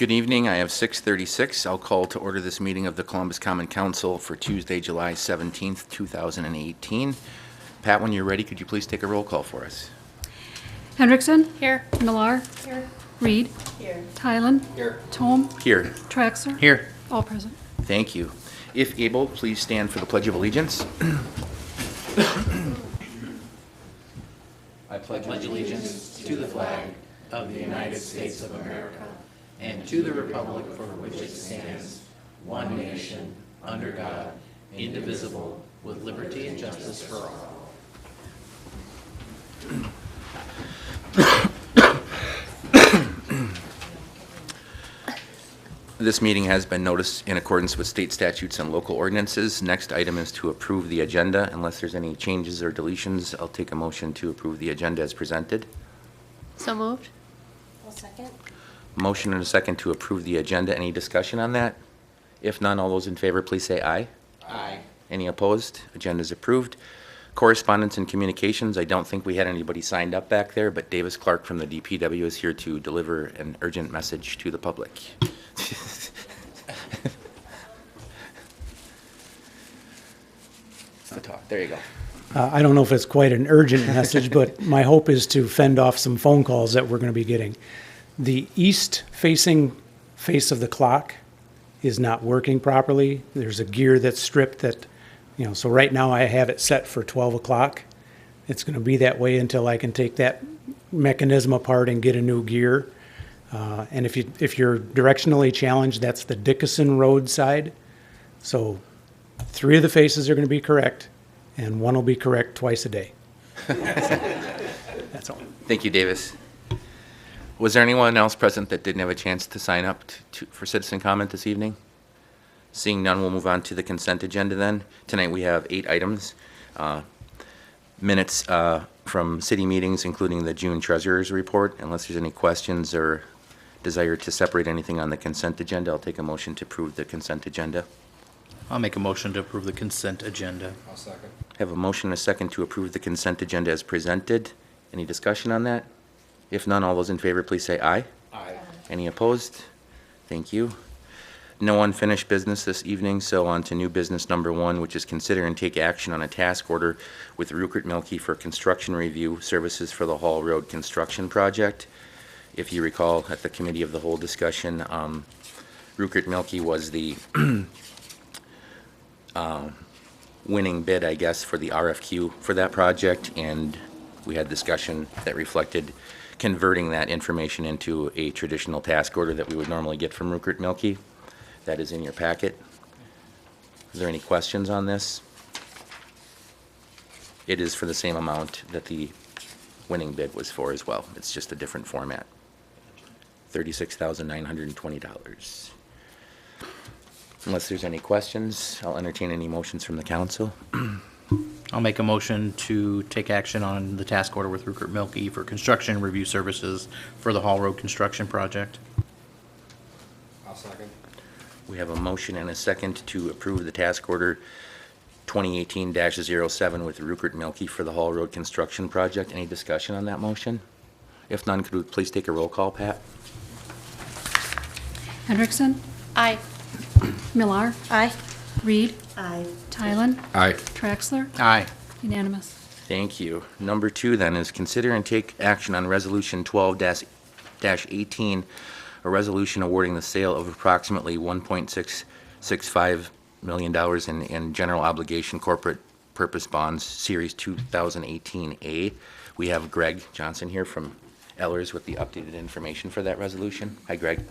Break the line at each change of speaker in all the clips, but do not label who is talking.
Good evening. I have 6:36. I'll call to order this meeting of the Columbus Common Council for Tuesday, July 17th, 2018. Pat, when you're ready, could you please take a roll call for us?
Hendrickson.
Here.
Millar.
Here.
Reed.
Here.
Tylen.
Here.
Tome.
Here.
Traxler.
Here.
All present.
Thank you. If able, please stand for the Pledge of Allegiance.
I pledge allegiance to the flag of the United States of America and to the republic for which it stands, one nation, under God, indivisible, with liberty and justice for all.
This meeting has been noticed in accordance with state statutes and local ordinances. Next item is to approve the agenda. Unless there's any changes or deletions, I'll take a motion to approve the agenda as presented.
So moved. I'll second.
Motion and a second to approve the agenda. Any discussion on that? If none, all those in favor, please say aye.
Aye.
Any opposed? Agenda is approved. Correspondence and communications, I don't think we had anybody signed up back there, but Davis Clark from the DPW is here to deliver an urgent message to the public. The talk. There you go.
I don't know if it's quite an urgent message, but my hope is to fend off some phone calls that we're going to be getting. The east-facing face of the clock is not working properly. There's a gear that's stripped that, so right now I have it set for 12 o'clock. It's going to be that way until I can take that mechanism apart and get a new gear. And if you're directionally challenged, that's the Dickinson Road side. So 3 of the faces are going to be correct, and 1 will be correct twice a day. That's all.
Thank you, Davis. Was there anyone else present that didn't have a chance to sign up for citizen comment this evening? Seeing none, we'll move on to the consent agenda then. Tonight we have 8 items. Minutes from city meetings, including the June treasurer's report. Unless there's any questions or desire to separate anything on the consent agenda, I'll take a motion to approve the consent agenda.
I'll make a motion to approve the consent agenda.
I'll second.
Have a motion and a second to approve the consent agenda as presented. Any discussion on that? If none, all those in favor, please say aye.
Aye.
Any opposed? Thank you. No unfinished business this evening, so on to new business number 1, which is consider and take action on a task order with Rupert Milkie for construction review services for the Hall Road construction project. If you recall, at the committee of the whole discussion, Rupert Milkie was the winning bid, I guess, for the RFQ for that project, and we had discussion that reflected converting that information into a traditional task order that we would normally get from Rupert Milkie. That is in your packet. Is there any questions on this? It is for the same amount that the winning bid was for as well. It's just a different format. $36,920. Unless there's any questions, I'll entertain any motions from the council.
I'll make a motion to take action on the task order with Rupert Milkie for construction review services for the Hall Road construction project.
I'll second.
We have a motion and a second to approve the task order 2018-07 with Rupert Milkie for the Hall Road construction project. Any discussion on that motion? If none, could we please take a roll call, Pat?
Hendrickson.
Aye.
Millar.
Aye.
Reed.
Aye.
Tylen.
Aye.
Traxler.
Aye.
Unanimous.
Thank you. Number 2 then is consider and take action on Resolution 12-18, a resolution awarding the sale of approximately $1.665 million in general obligation corporate purpose bonds, Series 2018A. We have Greg Johnson here from Ellers with the updated information for that resolution. Hi, Greg.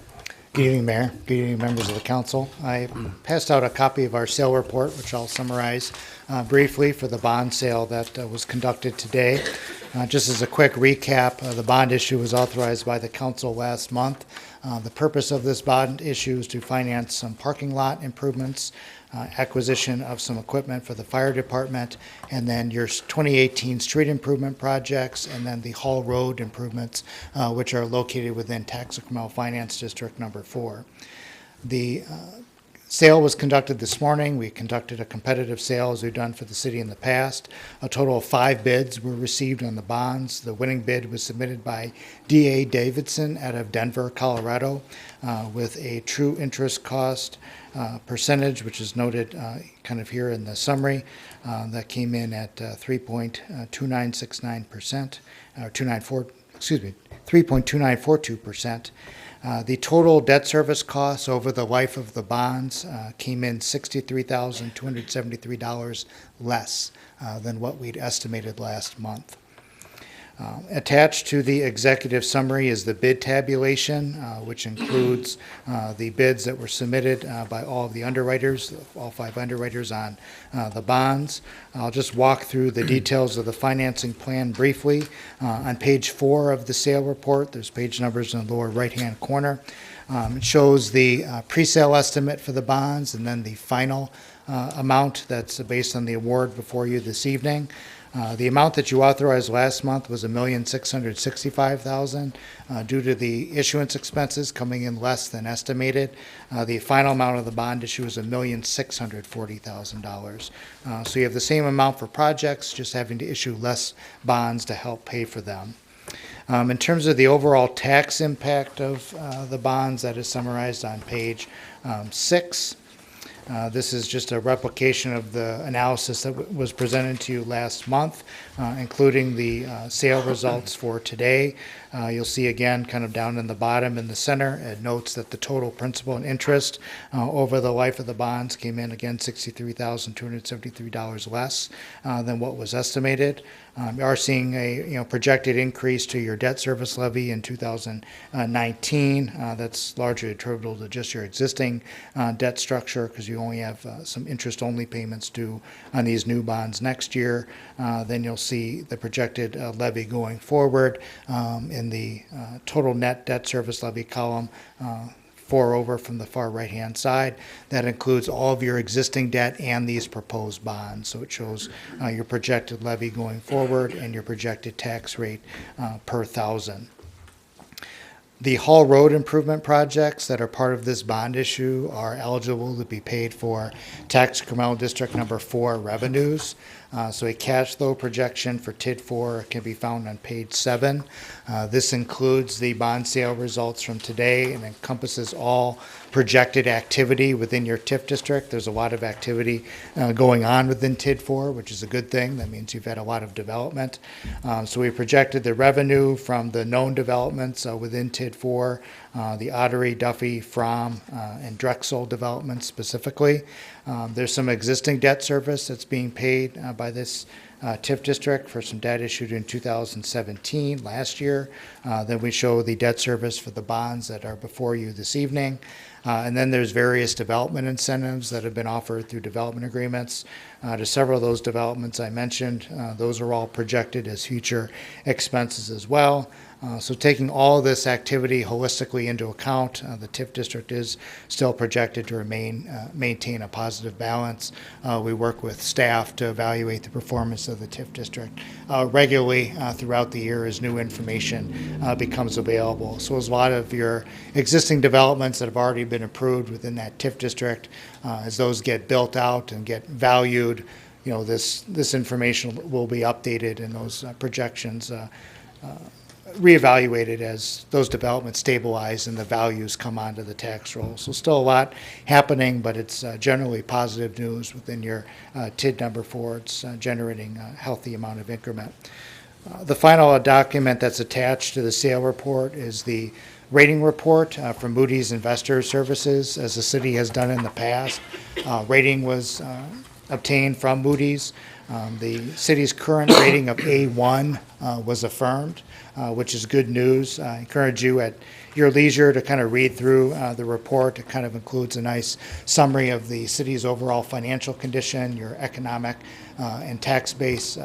Good evening, Mayor. Good evening, members of the council. I passed out a copy of our sale report, which I'll summarize briefly for the bond sale that was conducted today. Just as a quick recap, the bond issue was authorized by the council last month. The purpose of this bond issue is to finance some parking lot improvements, acquisition of some equipment for the fire department, and then your 2018 street improvement projects, and then the Hall Road improvements, which are located within Tax Incremental Finance District number 4. The Sale was conducted this morning. We conducted a competitive sale as we've done for the city in the past. A total of 5 bids were received on the bonds. The winning bid was submitted by D.A. Davidson out of Denver, Colorado, with a true interest cost percentage, which is noted kind of here in the summary, that came in at 3.2969%, or 3.2942%. The total debt service costs over the life of the bonds came in $63,273 less than what we'd estimated last month. Attached to the executive summary is the bid tabulation, which includes the bids that were submitted by all of the underwriters, all 5 underwriters on the bonds. I'll just walk through the details of the financing plan briefly. On page 4 of the sale report, there's page numbers in the lower right-hand corner. It shows the pre-sale estimate for the bonds and then the final amount that's based on the award before you this evening. The amount that you authorized last month was $1,665,000. Due to the issuance expenses coming in less than estimated, the final amount of the bond issue is $1,640,000. So you have the same amount for projects, just having to issue less bonds to help pay for them. In terms of the overall tax impact of the bonds, that is summarized on page 6. This is just a replication of the analysis that was presented to you last month, including the sale results for today. You'll see again, kind of down in the bottom in the center, it notes that the total principal and interest over the life of the bonds came in again $63,273 less than what was estimated. You are seeing a projected increase to your debt service levy in 2019. That's largely attributable to just your existing debt structure, because you only have some interest-only payments due on these new bonds next year. Then you'll see the projected levy going forward in the total net debt service levy column. 4 over from the far right-hand side. That includes all of your existing debt and these proposed bonds. So it shows your projected levy going forward and your projected tax rate per thousand. The Hall Road improvement projects that are part of this bond issue are eligible to be paid for Tax Incremental District Number 4 revenues. So a cash flow projection for TID 4 can be found on page 7. This includes the bond sale results from today and encompasses all projected activity within your TIF district. There's a lot of activity going on within TID 4, which is a good thing. That means you've had a lot of development. So we projected the revenue from the known developments within TID 4, the Ottery, Duffy, Fromm, and Drexel developments specifically. There's some existing debt service that's being paid by this TIF district for some debt issued in 2017, last year. Then we show the debt service for the bonds that are before you this evening. And then there's various development incentives that have been offered through development agreements. To several of those developments I mentioned, those are all projected as future expenses as well. So taking all this activity holistically into account, the TIF district is still projected to maintain a positive balance. We work with staff to evaluate the performance of the TIF district regularly throughout the year as new information becomes available. So as a lot of your existing developments that have already been approved within that TIF district, as those get built out and get valued, this information will be updated and those projections reevaluated as those developments stabilize and the values come onto the tax roll. So still a lot happening, but it's generally positive news within your TID number 4. It's generating a healthy amount of increment. The final document that's attached to the sale report is the rating report from Moody's Investor Services, as the city has done in the past. Rating was obtained from Moody's. The city's current rating of A1 was affirmed, which is good news. I encourage you at your leisure to kind of read through the report. It kind of includes a nice summary of the city's overall financial condition, your economic and tax base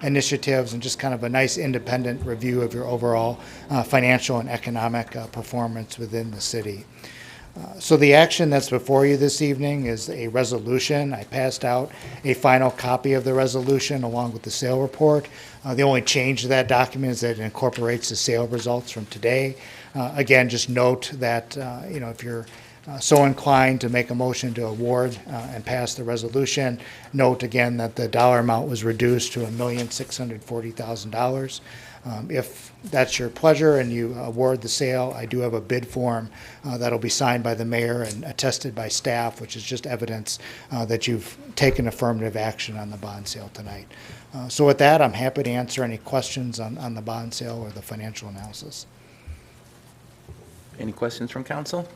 initiatives, and just kind of a nice independent review of your overall financial and economic performance within the city. So the action that's before you this evening is a resolution. I passed out a final copy of the resolution along with the sale report. The only change to that document is that it incorporates the sale results from today. Again, just note that if you're so inclined to make a motion to award and pass the resolution. Note again that the dollar amount was reduced to $1,640,000. If that's your pleasure and you award the sale, I do have a bid form that'll be signed by the mayor and attested by staff, which is just evidence that you've taken affirmative action on the bond sale tonight. So with that, I'm happy to answer any questions on the bond sale or the financial analysis.
Any questions from council?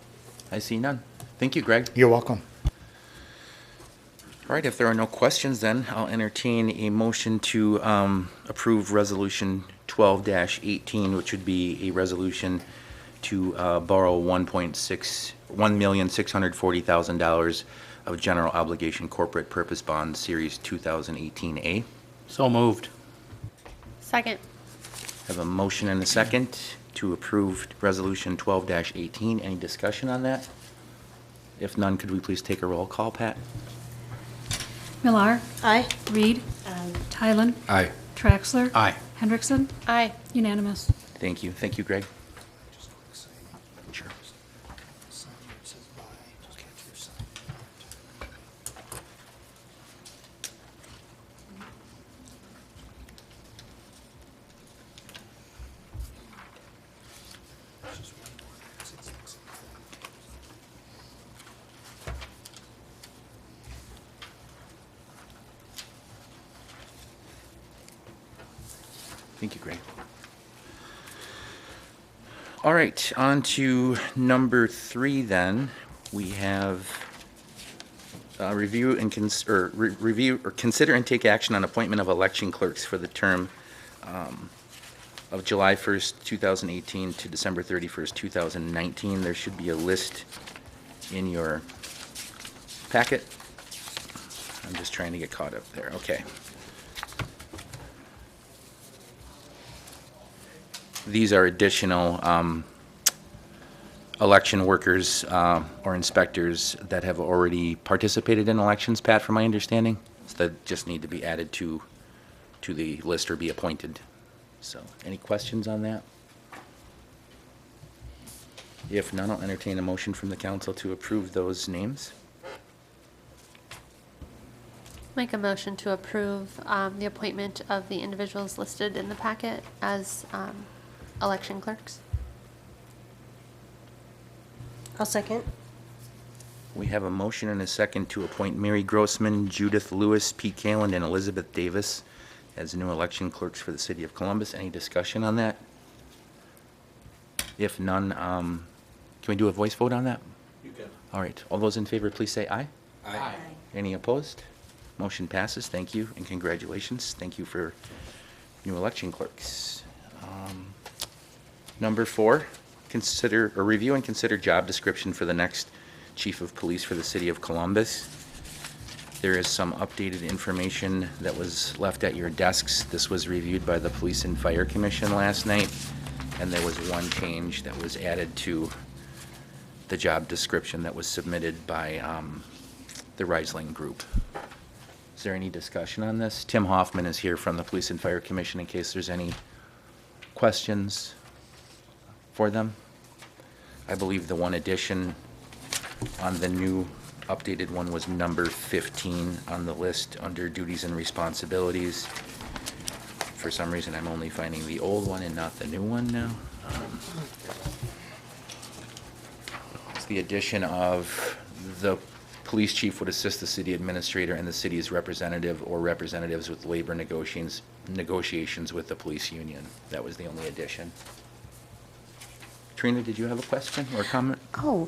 I see none. Thank you, Greg.
You're welcome.
All right, if there are no questions, then I'll entertain a motion to approve Resolution 12-18, which would be a resolution to borrow $1,640,000 of general obligation corporate purpose bond series 2018A.
So moved.
Second.
Have a motion and a second to approve Resolution 12-18. Any discussion on that? If none, could we please take a roll call, Pat?
Millar.
Aye.
Reed. Tylen.
Aye.
Traxler.
Aye.
Hendrickson.
Aye.
Unanimous.
Thank you. Thank you, Greg.
Sure.
Thank you, Greg. All right, on to number 3 then. We have review or consider and take action on appointment of election clerks for the term of July 1st, 2018 to December 31st, 2019. There should be a list in your packet. I'm just trying to get caught up there. Okay. These are additional election workers or inspectors that have already participated in elections, Pat, from my understanding. So that just need to be added to the list or be appointed. So any questions on that? If none, I'll entertain a motion from the council to approve those names.
Make a motion to approve the appointment of the individuals listed in the packet as election clerks.
I'll second.
We have a motion and a second to appoint Mary Grossman, Judith Lewis, Pete Kaland, and Elizabeth Davis as new election clerks for the city of Columbus. Any discussion on that? If none, can we do a voice vote on that?
You can.
All right. All those in favor, please say aye.
Aye.
Any opposed? Motion passes. Thank you and congratulations. Thank you for new election clerks. Number 4, consider or review and consider job description for the next chief of police for the city of Columbus. There is some updated information that was left at your desks. This was reviewed by the Police and Fire Commission last night, and there was one change that was added to the job description that was submitted by the Reisling Group. Is there any discussion on this? Tim Hoffman is here from the Police and Fire Commission in case there's any questions for them. I believe the one addition on the new updated one was number 15 on the list under duties and responsibilities. For some reason, I'm only finding the old one and not the new one now. It's the addition of the police chief would assist the city administrator and the city's representative or representatives with labor negotiations with the police union. That was the only addition. Trina, did you have a question or comment?
Oh,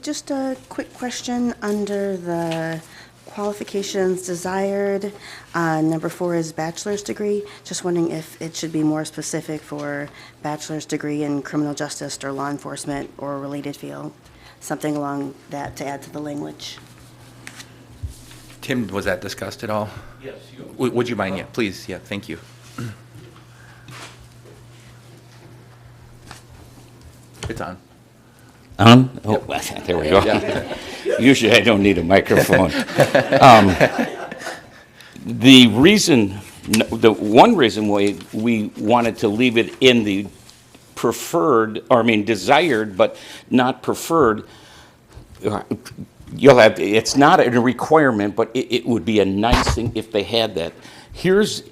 just a quick question under the qualifications desired. Number 4 is bachelor's degree. Just wondering if it should be more specific for bachelor's degree in criminal justice or law enforcement or related field. Something along that to add to the language.
Tim, was that discussed at all?
Yes.
Would you mind? Yeah, please. Yeah, thank you. It's on.
Oh, there we go. Usually I don't need a microphone. The one reason we wanted to leave it in the preferred, or I mean desired, but not preferred, you'll have, it's not a requirement, but it would be a nice thing if they had that. Here's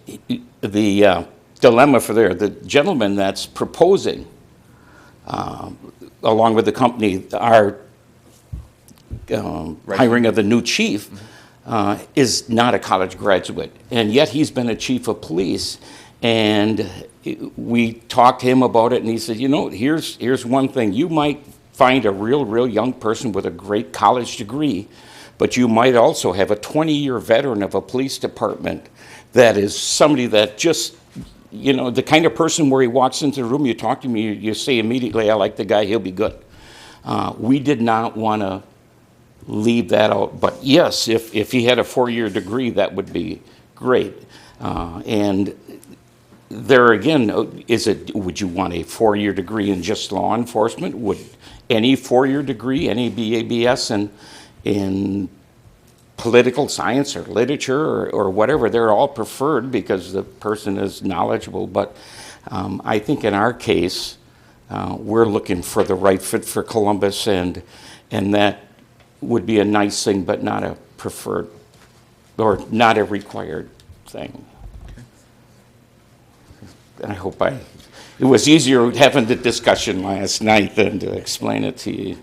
the dilemma for there. The gentleman that's proposing, along with the company, our hiring of the new chief, is not a college graduate, and yet he's been a chief of police. And we talked to him about it, and he said, you know, here's one thing. You might find a real young person with a great college degree, but you might also have a 20-year veteran of a police department that is somebody that just, you know, the kind of person where he walks into the room, you talk to him, you say immediately, I like the guy, he'll be good. We did not want to leave that out, but yes, if he had a 4-year degree, that would be great. And there again, would you want a 4-year degree in just law enforcement? Would any 4-year degree, any BABS in political science or literature or whatever, they're all preferred because the person is knowledgeable. But I think in our case, we're looking for the right fit for Columbus, and that would be a nice thing, but not a preferred or not a required thing. And I hope it was easier having the discussion last night than to explain it to you.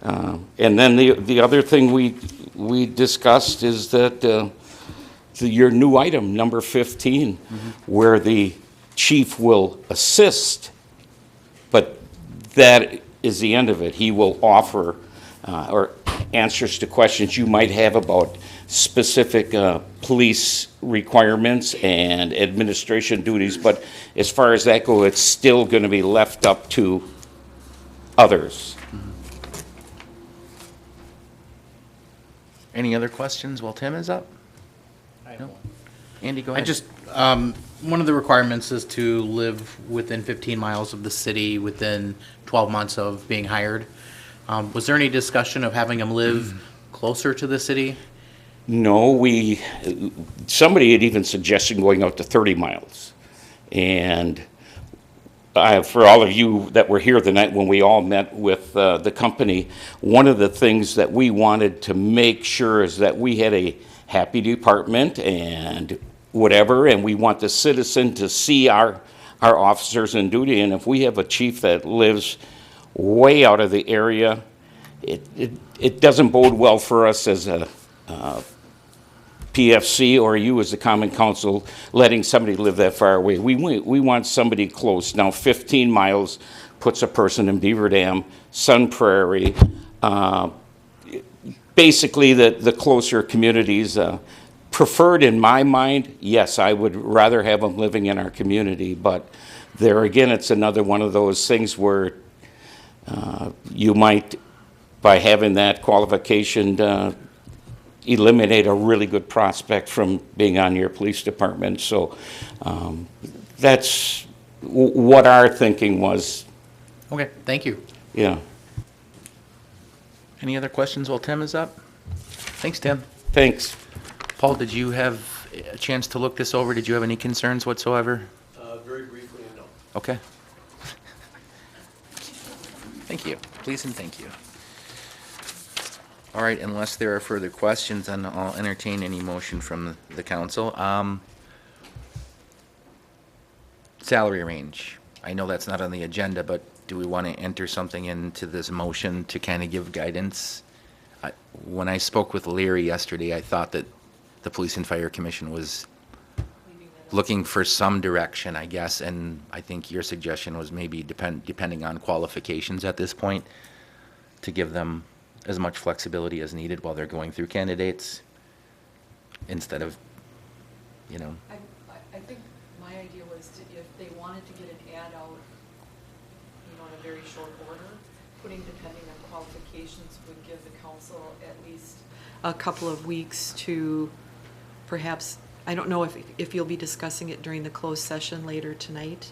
And then the other thing we discussed is that your new item, number 15, where the chief will assist, but that is the end of it. He will offer or answers to questions you might have about specific police requirements and administration duties, but as far as that goes, it's still going to be left up to others.
Any other questions while Tim is up? No? Andy, go
I
ahead.
just, one of the requirements is to live within 15 miles of the city within 12 months of being hired. Was there any discussion of having them live closer to the city?
No, somebody had even suggested going out to 30 miles. And for all of you that were here the night when we all met with the company, one of the things that we wanted to make sure is that we had a happy department and whatever, and we want the citizen to see our officers in duty. And if we have a chief that lives way out of the area, it doesn't bode well for us as a PFC or you as the Common Council letting somebody live that far away. We want somebody close. Now, 15 miles puts a person in Beaver Dam, Sun Prairie, basically the closer communities. Preferred in my mind, yes, I would rather have them living in our community, but there again, it's another one of those things where you might, by having that qualification, eliminate a really good prospect from being on your police department. So that's what our thinking was.
Okay, thank you.
Yeah.
Any other questions while Tim is up? Thanks, Tim.
Thanks.
Paul, did you have a chance to look this over? Did you have any concerns whatsoever?
Very briefly, no.
Okay. Thank you. Please and thank you. All right, unless there are further questions, then I'll entertain any motion from the council. Salary range. I know that's not on the agenda, but do we want to enter something into this motion to kind of give guidance? When I spoke with Larry yesterday, I thought that the Police and Fire Commission was looking for some direction, I guess, and I think your suggestion was maybe depending on qualifications at this point, to give them as much flexibility as needed while they're going through candidates, instead of, you know.
I think my idea was if they wanted to get an ad out, you know, in a very short order, putting depending on qualifications would give the council at least a couple of weeks to perhaps, I don't know if you'll be discussing it during the closed session later tonight,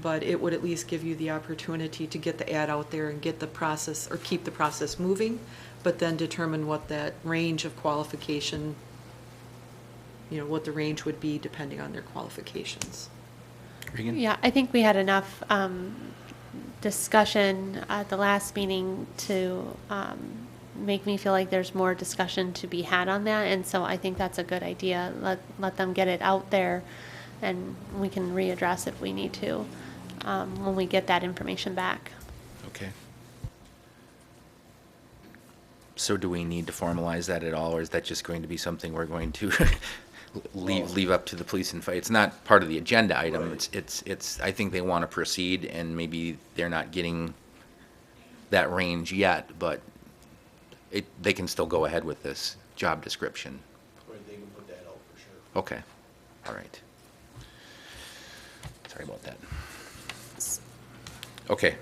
but it would at least give you the opportunity to get the ad out there and get the process, or keep the process moving, but then determine what that range of qualification, you know, what the range would be depending on their qualifications.
Regan?
Yeah, I think we had enough discussion at the last meeting to make me feel like there's more discussion to be had on that, and so I think that's a good idea. Let them get it out there, and we can readdress if we need to, when we get that information back.
Okay. So do we need to formalize that at all, or is that just going to be something we're going to leave up to the police and fire? It's not part of the agenda item.
Right.
It's, I think they want to proceed, and maybe they're not getting that range yet, but they can still go ahead with this job description.
Right, they can put that out for sure.
Okay, all right. Sorry about that. Okay,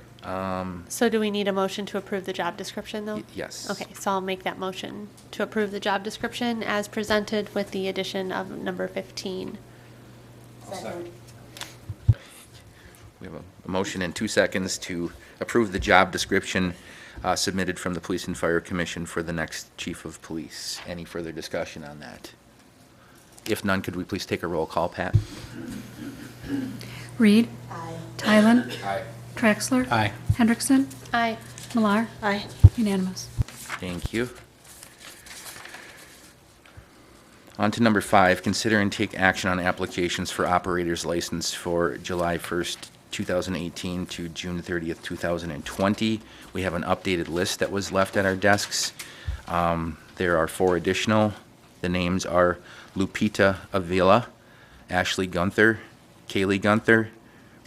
So do we need a motion to approve the job description, though?
yes.
Okay, so I'll make that motion to approve the job description as presented with the addition of number 15.
We have a motion in 2 seconds to approve the job description submitted from the Police and Fire Commission for the next chief of police. Any further discussion on that? If none, could we please take a roll call, Pat?
Reed. Tylen. Traxler.
Aye.
Hendrickson.
Aye.
Millar.
Aye.
Unanimous.
Thank you. On to number 5, consider and take action on applications for operator's license for July 1st, 2018 to June 30th, 2020. We have an updated list that was left at our desks. There are 4 additional. The names are Lupita Avila, Ashley Gunther, Kaylee Gunther,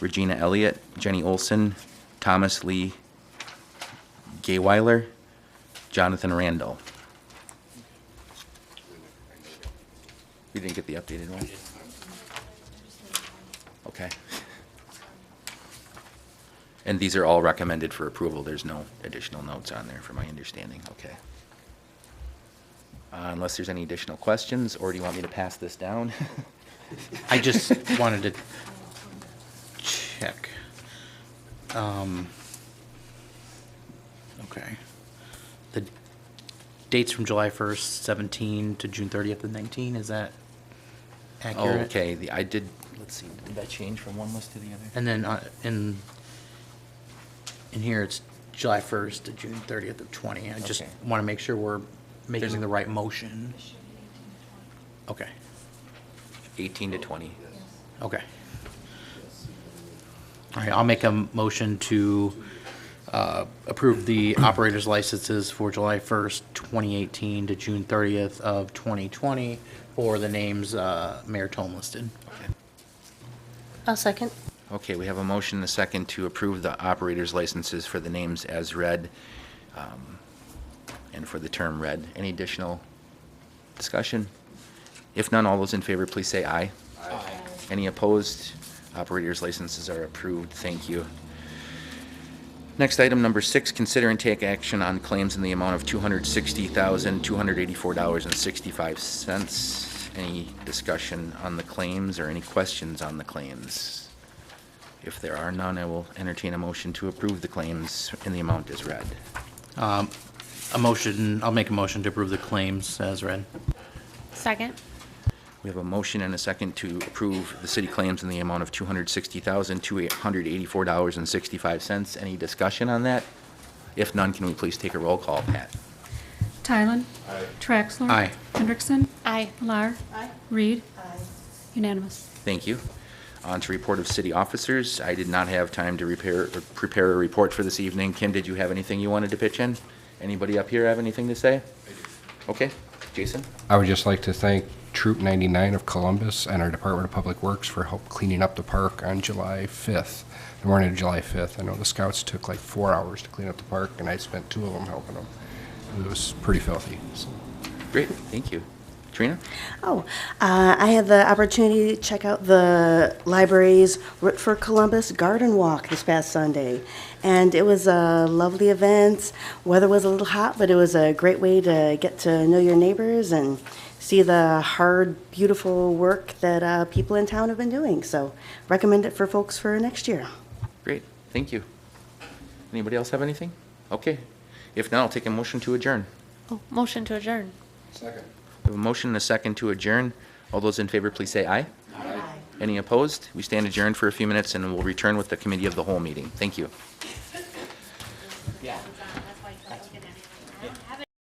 Regina Elliott, Jenny Olson, Thomas Lee Gayweiler, Jonathan Randall. You didn't get the updated one? Okay. And these are all recommended for approval. There's no additional notes on there, from my understanding. Okay. Unless there's any additional questions, or do you want me to pass this down?
I just wanted to check. Okay. The dates from July 1st, 17 to June 30th of 19, is that
Oh,
accurate?
okay. Let's see, did that change from one list to the other?
And then in here, it's July 1st to June 30th of 20. I just
Okay.
want to make sure we're
There's
making
a-
the right motion. Okay,
18 to 20.
okay. All right, I'll make a motion to approve the operator's licenses for July 1st, 2018 to June 30th of 2020 for the names Mayor Tome listed.
Okay.
I'll second.
Okay, we have a motion and a second to approve the operator's licenses for the names as read, and for the term read. Any additional discussion? If none, all those in favor, please say aye. Aye. Any opposed? Operator's licenses are approved. Thank you. Next, item number 6, consider and take action on claims in the amount of $260,284.65. Any discussion on the claims or any questions on the claims? If there are none, I will entertain a motion to approve the claims in the amount as read.
I'll make a motion to approve the claims as read.
Second?
We have a motion and a second to approve the city claims in the amount of $260,284.65. Any discussion on that? If none, can we please take a roll call, Pat?
Tylen. Traxler.
Aye.
Hendrickson.
Aye.
Millar. Reed. Unanimous.
Thank you. On to report of city officers. I did not have time to prepare a report for this evening. Kim, did you have anything you wanted to pitch in? Anybody up here have anything to say? Okay, Jason?
I would just like to thank Troop 99 of Columbus and our Department of Public Works for help cleaning up the park on July 5th, the morning of July 5th. I know the scouts took like 4 hours to clean up the park, and I spent 2 of them helping them. It was pretty filthy. So.
Great, thank you. Trina?
I had the opportunity to check out the library's Root for Columbus Garden Walk this past Sunday. And it was a lovely event. Weather was a little hot, but it was a great way to get to know your neighbors and see the hard, beautiful work that people in town have been doing. So recommend it for folks for next year.
Great, thank you. Anybody else have anything? Okay. If not, I'll take a motion to adjourn.
Oh, motion to adjourn.
Second.
We have a motion and a second to adjourn. All those in favor, please say aye. Aye. Any opposed? We stand adjourned for a few minutes, and we'll return with the committee of the whole meeting. Thank you.